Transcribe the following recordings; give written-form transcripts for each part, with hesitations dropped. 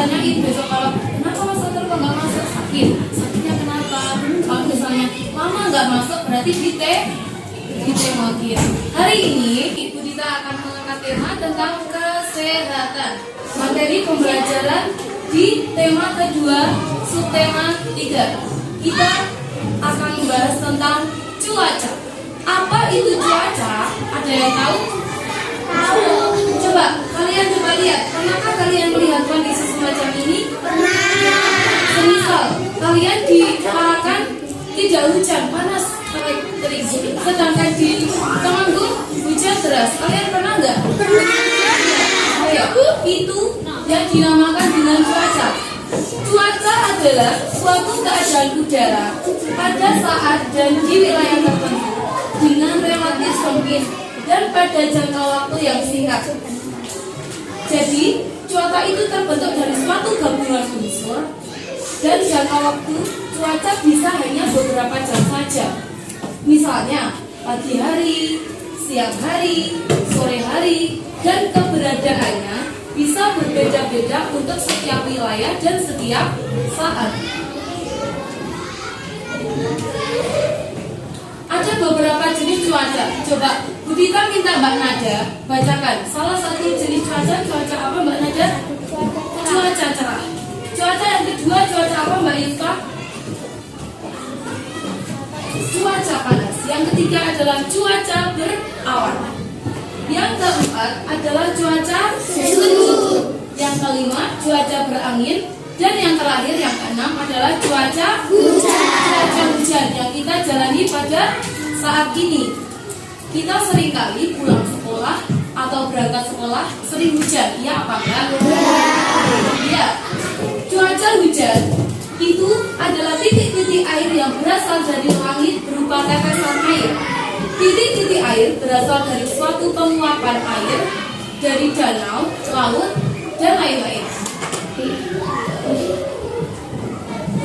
ditanyain besok kalau kenapa Mas Otor kok nggak masuk, sakitnya kenapa? Kalau misalnya lama nggak masuk berarti ditemokin. Hari ini Ibu Dita akan mengangkat tema tentang kesehatan. Materi pembelajaran di tema kedua, subtema 3. Kita akan membahas tentang cuaca. Apa itu cuaca? Ada yang tahu? Coba kalian lihat. Pernahkah kalian melihat kondisi semacam ini? Pernah. Semisal kalian diarahkan tidak hujan, panas, terik, sedangkan di Temanggung hujan deras. Kalian pernah nggak? Pernah. Itu yang dinamakan dengan cuaca. Cuaca adalah suatu keadaan udara pada saat dan di wilayah tertentu dengan relatif sempit dan pada jangka waktu yang singkat. Jadi, cuaca itu terbentuk dari suatu gabungan unsur dan jangka waktu cuaca bisa hanya beberapa jam saja. Misalnya, pagi hari, siang hari, sore hari, dan keberadaannya bisa berbeda-beda untuk setiap wilayah dan setiap saat. Ada beberapa jenis cuaca. Coba Bu Dita minta Mbak Nada bacakan salah satu jenis cuaca. Cuaca apa Mbak Nada? Cuaca cerah. Cuaca yang kedua cuaca apa Mbak Yusfa? Cuaca panas. Yang ketiga adalah cuaca berawan. Yang keempat adalah cuaca sejuk. Yang kelima cuaca berangin. Dan yang terakhir, yang keenam adalah cuaca hujan yang kita jalani pada saat ini. Kita seringkali pulang sekolah atau berangkat sekolah sering hujan, iya apa enggak? Iya. Cuaca hujan itu adalah titik-titik air yang berasal dari langit berupa tetesan air. Titik-titik air berasal dari suatu penguapan air dari danau, laut, dan lain-lain.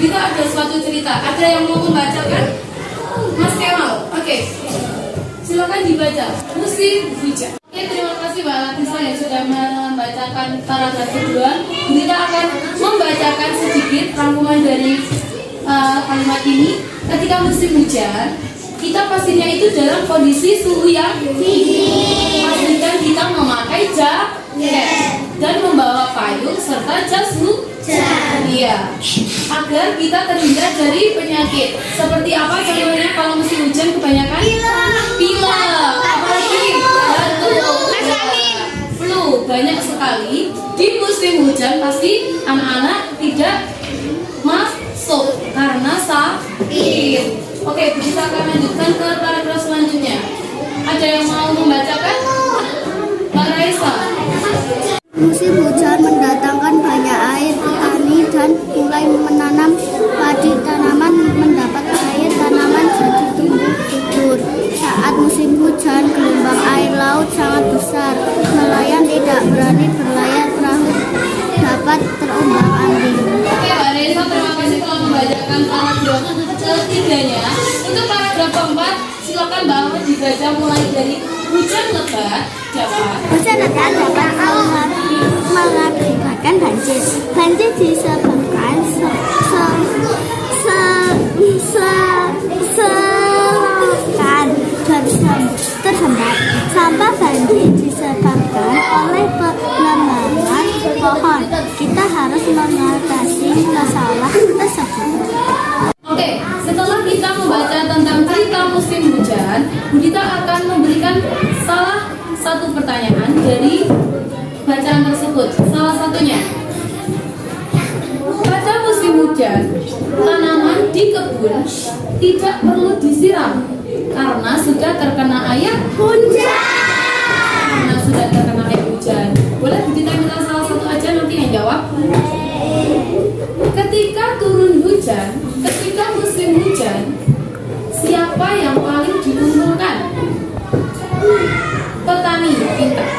Kita ada suatu cerita. Ada yang mau membacakan? Mas Kemal. Oke. Silakan dibaca. Musim hujan. Oke, terima kasih Mbak Latisa yang sudah membacakan paragraf kedua. Kita akan membacakan sedikit rangkuman dari kalimat ini. Ketika musim hujan, kita pastinya itu dalam kondisi suhu yang tinggi. Pastikan kita memakai jaket dan membawa payung serta jas hujan. Iya, agar kita terhindar dari penyakit. Seperti apa contohnya kalau musim hujan kebanyakan? Pilek. Apalagi? Batuk. Flu. Banyak sekali. Di musim hujan pasti anak-anak tidak masuk karena sakit. Oke, kita akan lanjutkan ke paragraf selanjutnya. Ada yang mau membacakan? Mbak Raisa. Musim hujan mendatangkan banyak air. Petani dan mulai menanam padi, tanaman mendapat air, tanaman jadi tumbuh subur. Saat musim hujan, gelombang air laut sangat besar. Nelayan tidak berani berlayar, perahu dapat terombang-ambing. Oke, Mbak Raisa, terima kasih telah membacakan paragraf ketiganya. Untuk paragraf keempat, silakan Mbak Ahmad dibaca mulai dari hujan lebat dapat. Hujan lebat dapat mengakibatkan banjir. Banjir disebabkan selokan terhambat. Sampah banjir disebabkan oleh penebangan pohon. Kita harus mengatasi masalah tersebut. Oke, setelah kita membaca tentang cerita musim hujan, Bu Dita akan memberikan salah satu pertanyaan dari bacaan tersebut. Salah satunya, pada musim hujan, tanaman di kebun tidak perlu disiram karena sudah terkena air hujan. Karena sudah terkena air hujan. Boleh Bu Dita minta salah satu aja, nanti yang jawab. Ketika turun hujan, ketika musim hujan, siapa yang paling diuntungkan? Petani, pintar.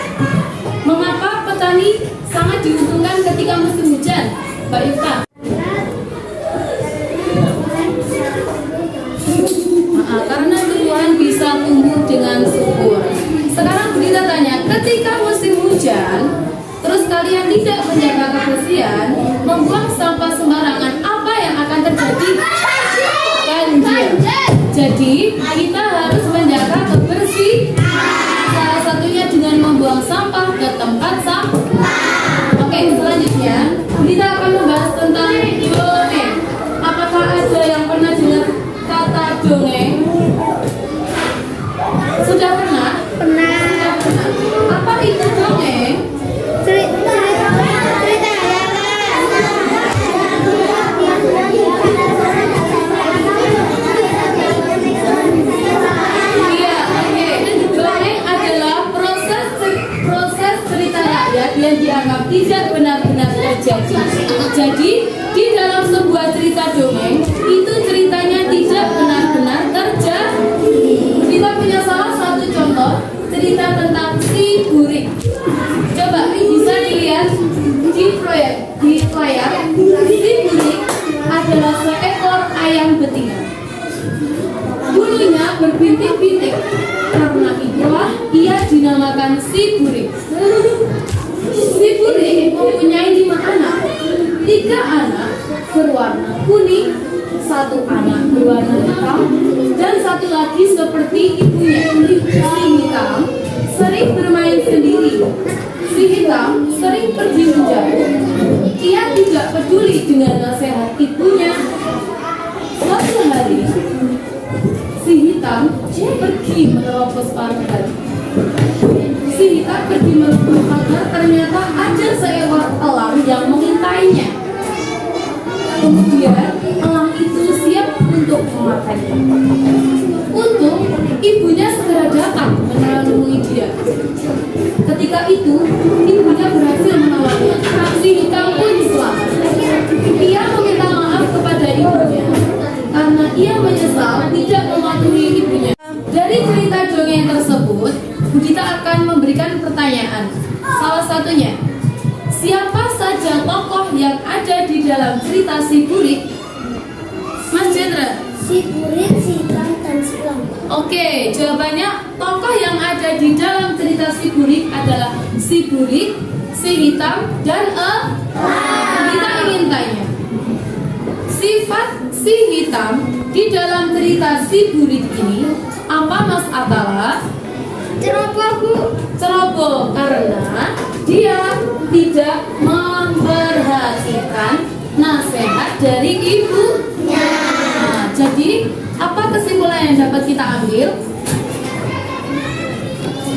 Mengapa petani sangat diuntungkan ketika musim hujan, Mbak Yufta? Karena tumbuhan bisa tumbuh dengan subur. Sekarang kita tanya, ketika musim hujan, terus kalian tidak menjaga kebersihan, membuang sampah sembarangan, apa yang akan terjadi? Banjir. Jadi kita harus menjaga kebersihan. Salah satunya dengan membuang sampah ke tempat sampah. Oke, selanjutnya kita akan membahas tentang dongeng. Apakah ada yang pernah dengar kata dongeng? Sudah pernah? Pernah. Apa itu dongeng? Cerita Iya, oke. Dongeng adalah proses cerita rakyat yang dianggap tidak benar-benar terjadi. Jadi, di dalam sebuah cerita dongeng, itu ceritanya tidak benar-benar terjadi. Kita punya salah satu contoh cerita tentang si burik. Coba bisa dilihat di layar. Si burik adalah seekor ayam betina. Bulunya berbintik-bintik. Karena itulah ia dinamakan si burik. Si burik mempunyai 5 anak. 3 anak berwarna kuning, 1 anak berwarna hitam, dan 1 lagi seperti ibunya. Si hitam sering bermain sendiri. Si hitam sering pergi menjauh. Ia tidak peduli dengan nasihat ibunya. Suatu hari, si hitam pergi menerobos pagar. Si hitam pergi menerobos pagar, ternyata ada seekor elang yang mengintainya. Kemudian elang itu siap untuk memakannya. Untung ibunya segera datang menemui dia. Ketika itu ibunya berhasil menolongnya. Si hitam pun selamat. Ia meminta maaf kepada ibunya karena ia menyesal tidak mematuhi ibunya. Dari cerita dongeng tersebut, kita akan memberikan pertanyaan. Salah satunya, siapa saja tokoh yang ada di dalam cerita si burik? Mas Jendra? si burik, si hitam, dan si elang. Oke, jawabannya tokoh yang ada di dalam cerita si burik adalah si burik, si hitam, dan elang. Kita ingin tanya, sifat si hitam di dalam cerita si burik ini apa, Mas Atala? Ceroboh, Bu. Ceroboh karena dia tidak memperhatikan nasihat dari ibunya. Nah, jadi apa kesimpulan yang dapat kita ambil?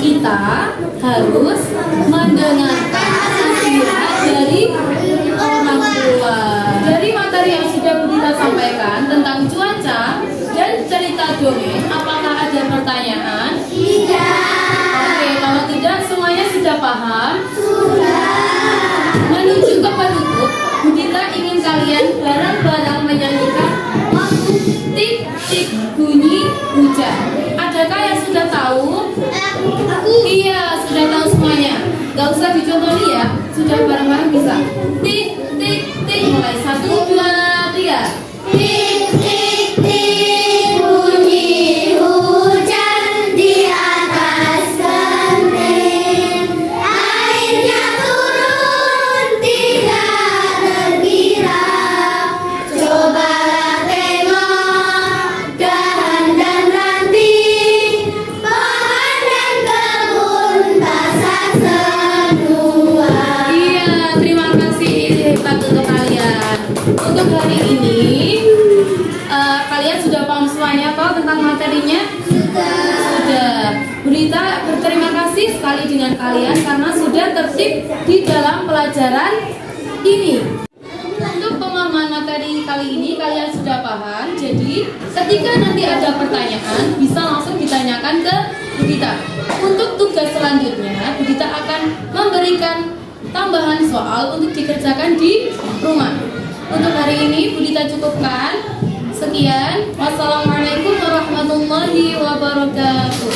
Kita harus mendengarkan nasihat dari orang tua. Dari materi yang sudah kita sampaikan tentang cuaca dan cerita dongeng, apakah ada pertanyaan? Oke, kalau tidak semuanya sudah paham? Menuju ke penutup, Budita ingin kalian bareng-bareng menyanyikan tik-tik bunyi hujan. Adakah yang sudah tahu? Iya, sudah tahu semuanya. Gak usah dicontohi ya, sudah bareng-bareng bisa. Tik, tik, tik, mulai 1, 2, 3. Tik, tik, tik, bunyi hujan di atas genteng. Airnya turun tidak terkira. Cobalah tengok dahan dan ranting, pohon dan kebun basah semua. Iya, terima kasih hebat untuk kalian. Untuk hari ini, kalian sudah paham semuanya kok tentang materinya? Sudah. Budita berterima kasih sekali dengan kalian karena sudah tertib di dalam pelajaran ini. Untuk pemahaman materi kali ini kalian sudah paham. Jadi ketika nanti ada pertanyaan bisa langsung ditanyakan ke Budita. Untuk tugas selanjutnya Budita akan memberikan tambahan soal untuk dikerjakan di rumah. Untuk hari ini Budita cukupkan. Sekian. Wassalamualaikum warahmatullahi wabarakatuh.